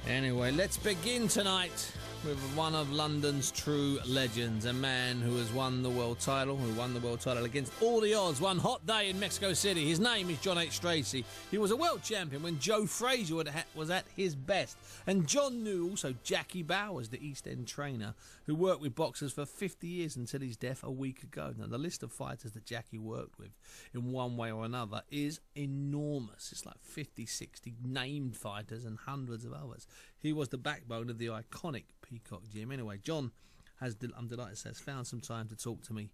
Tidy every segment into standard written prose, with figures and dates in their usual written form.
Anyway, let's begin tonight with one of London's true legends, a man who has won the world title, against all the odds, one hot day in Mexico City. His name is John H Stracey. He was a world champion when Joe Frazier was at his best. And John knew also Jackie Bowers, the East End trainer, who worked with boxers for 50 years until his death a week ago. Now, the list of fighters that Jackie worked with in one way or another is enormous. It's like 50, 60 named fighters and hundreds of others. He was the backbone of the iconic Peacock Gym. Anyway, John has, I'm delighted to say, has found some time to talk to me.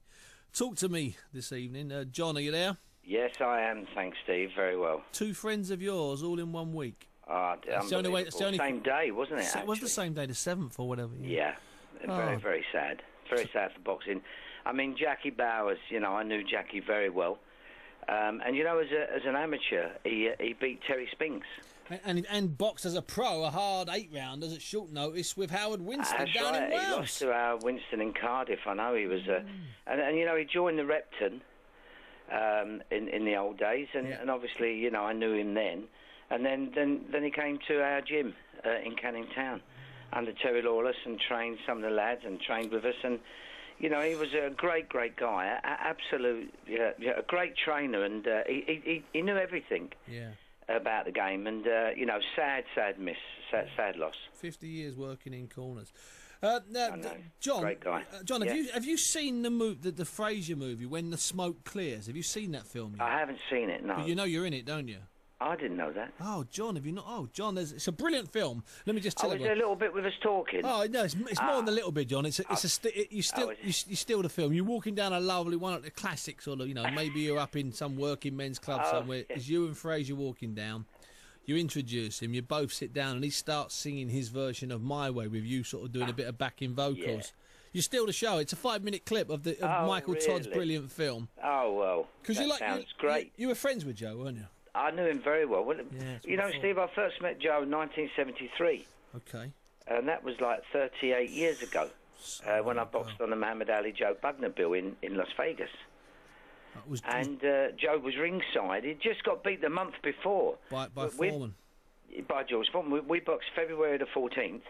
Talk to me this evening. John, are you there? Yes, I am. Thanks, Steve. Very well. Two friends of yours all in 1 week. It's the only way. It's the only same day, wasn't it? It was the same day, the 7th or whatever. Yeah. Very, very sad. Very sad for boxing. I mean, Jackie Bowers. I knew Jackie very well, and as an amateur, he beat Terry Spinks. And boxed as a pro, a hard 8-rounders at short notice with Howard Winston. That's down right. in Wales. He lost to Howard Winston in Cardiff. I know he was, and he joined the Repton in the old days, and obviously I knew him then, and then he came to our gym in Canning Town under Terry Lawless and trained some of the lads and trained with us, and he was a great guy, a great trainer, and he knew everything. Yeah. About the game, and sad miss, sad loss. 50 years working in corners. John, great guy. John, have you seen the Frazier movie, When the Smoke Clears? Have you seen that film yet? I haven't seen it. No. But you know you're in it, don't you? I didn't know that. Oh, John, have you not? Oh, John, it's a brilliant film. Let me just tell you. Was there a little bit with us talking? Oh no, it's more than a little bit, John. You still the film. You're walking down a lovely one of the classic sort of. Maybe you're up in some working men's club somewhere. Yeah. It's you and Frazier walking down. You introduce him. You both sit down, and he starts singing his version of My Way with you, sort of doing a bit of backing vocals. Yeah. You steal the show. It's a 5-minute clip of Michael Todd's brilliant film. Oh well, that sounds great. You were friends with Joe, weren't you? I knew him very well. Steve, I first met Joe in 1973. Okay. And that was like 38 years ago, when I boxed on the Muhammad Ali Joe Bugner bill in Las Vegas. Joe was ringside. He'd just got beat the month before. By Foreman. By George Foreman. We boxed February the 14th,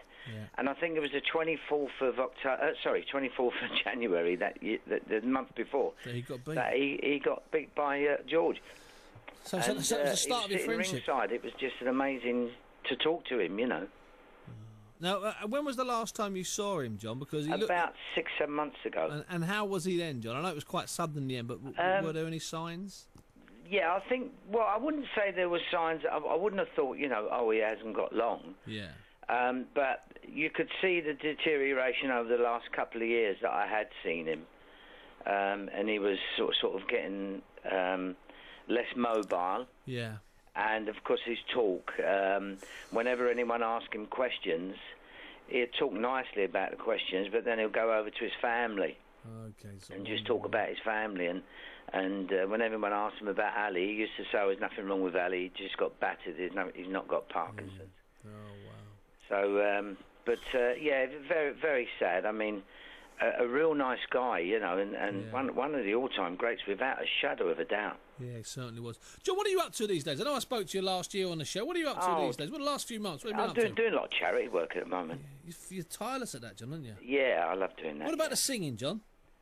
and I think it was the 24th of October. 24th of January that year, the month before. So he got beat. He got beat by George. So it was the start of your friendship. Ringside, it was just an amazing to talk to him, Now, when was the last time you saw him, John? Because about 6-7 months ago. And how was he then, John? I know it was quite sudden in the end, but were there any signs? Yeah, I think. Well, I wouldn't say there were signs. I wouldn't have thought, he hasn't got long. Yeah. But you could see the deterioration over the last couple of years that I had seen him, and he was sort of getting less mobile. Yeah. And of course his talk, whenever anyone asked him questions, he'd talk nicely about the questions, but then he'll go over to his family. Okay. And just talk about his family, and when everyone asked him about Ali, he used to say, there's nothing wrong with Ali, he just got battered, he's not got Parkinson's. Oh, wow. So, very, very sad. I mean, a real nice guy, and one of the all-time greats without a shadow of a doubt. Yeah, he certainly was. John, what are you up to these days? I know I spoke to you last year on the show. What are you up to these days? What are the last few months? What have you been up to? Doing a lot of charity work at the moment. Yeah, you're tireless at that, John, aren't you? Yeah, I love doing that. What about the singing, John?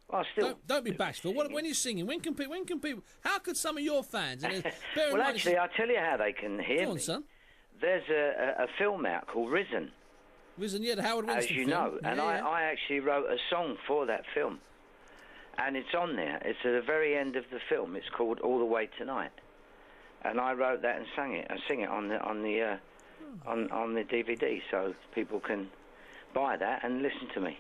Well, don't be bashful. When you're singing, when can people? How could some of your fans? Well, actually, I'll tell you how they can hear me. Go on, son. There's a film out called Risen. Risen, the Howard Winston film. As you know, and I actually wrote a song for that film, and it's on there. It's at the very end of the film. It's called All the Way Tonight, and I wrote that and sang it. I sing it on the DVD, so people can buy that and listen to me.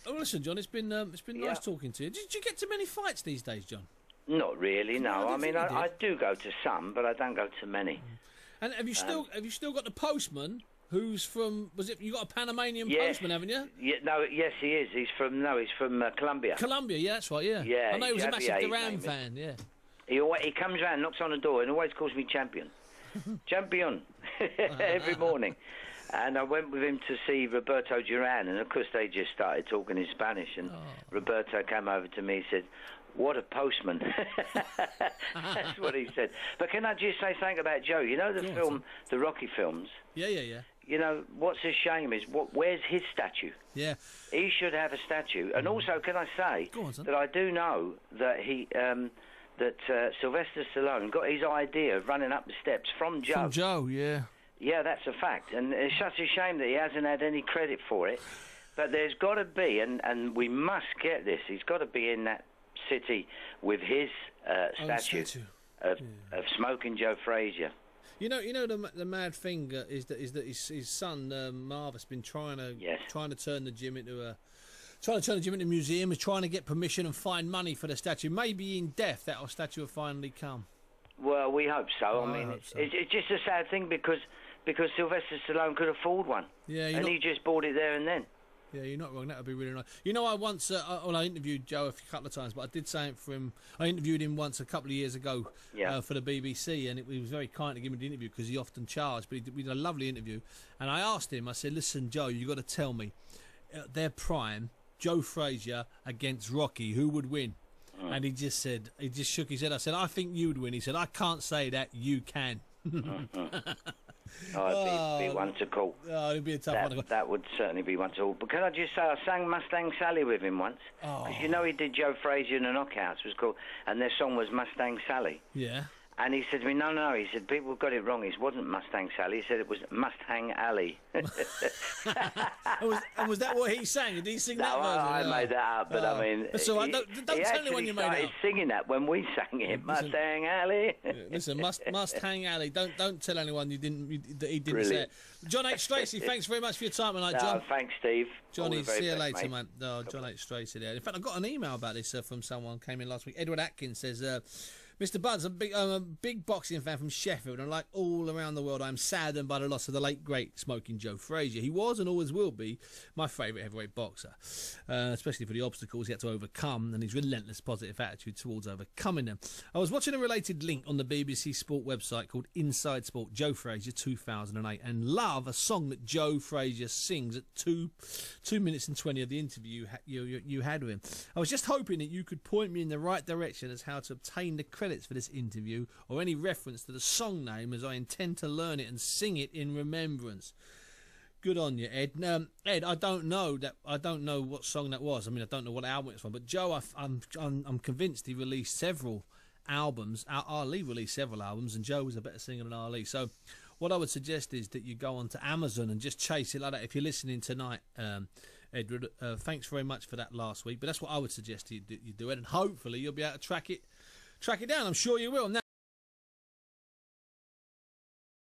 Listen, John, it's been nice talking to you. Did you get to many fights these days, John? Not really, no. I mean, I do go to some, but I don't go to many. And have you still got the postman? Who's from? You got a Panamanian postman, haven't you? Yeah, yes, he is. He's from Colombia. Colombia, yeah, that's right. Yeah. Yeah. I know he was a massive Duran fan. Yeah. He comes round, knocks on the door, and always calls me champion, champion, every morning. And I went with him to see Roberto Duran, and of course they just started talking in Spanish, and Roberto came over to me and said, "What a postman." That's what he said. But can I just say something about Joe? You know the film, the Rocky films? Yeah. you know, what's a shame is where's his statue? Yeah. He should have a statue. And also, can I say that I do know that Sylvester Stallone got his idea of running up the steps from Joe. From Joe, yeah. Yeah, that's a fact. And it's such a shame that he hasn't had any credit for it. But there's got to be, and we must get this, he's got to be in that city with his statue of Smoking Joe Frazier. You know the mad thing is that his son Marv has been trying to turn the gym into a museum. Is trying to get permission and find money for the statue. Maybe in death that statue will finally come. Well, we hope so. I mean, it's just a sad thing because Sylvester Stallone could afford one. Yeah, and he just bought it there and then. Yeah, you're not wrong. That would be really nice. You know, I once, I interviewed Joe a couple of times, but I did say it for him. I interviewed him once a couple of years ago for the BBC, and he was very kind to give me the interview because he often charged. But we did a lovely interview, and I asked him. I said, "Listen, Joe, you got to tell me, at their prime, Joe Frazier against Rocky, who would win?" And he just shook his head. I said, "I think you'd win." He said, "I can't say that. You can." Oh, it'd be one to call. Oh, it'd be a tough one to call. That would certainly be one to call. But can I just say, I sang Mustang Sally with him once. Because you know he did Joe Frazier in the Knockouts, it was called, and their song was Mustang Sally. Yeah. And he said to me, no, he said, people got it wrong. It wasn't Mustang Sally. He said it was Mustang Alley. and was that what he sang? Did he sing that version? I made that up, but I mean... So don't tell anyone you made it up. He started singing that when we sang it, Mustang Alley. Listen, Mustang Alley. Don't tell anyone that he didn't say it. John H Stracey, thanks very much for your time tonight, John. Thanks, Steve. Johnny, see you later, man. John H Stracey there. In fact, I got an email about this from someone came in last week. Edward Atkins says... Mr. Bud's I'm a big boxing fan from Sheffield, and like all around the world, I am saddened by the loss of the late, great Smoking Joe Frazier. He was and always will be my favourite heavyweight boxer, especially for the obstacles he had to overcome and his relentless positive attitude towards overcoming them. I was watching a related link on the BBC Sport website called Inside Sport, Joe Frazier 2008, and love a song that Joe Frazier sings at 2 minutes and 20 of the interview you had with him. I was just hoping that you could point me in the right direction as how to obtain the credits for this interview or any reference to the song name, as I intend to learn it and sing it in remembrance. Good on you, Ed. Ed, I don't know what song that was. I mean, I don't know what album it's from, but Joe, I'm convinced he released several albums. Ali released several albums, and Joe was a better singer than Ali. So what I would suggest is that you go onto Amazon and just chase it like that. If you're listening tonight, Edward, thanks very much for that last week, but that's what I would suggest you do, Ed, and hopefully you'll be able to track it down. I'm sure you will. Now,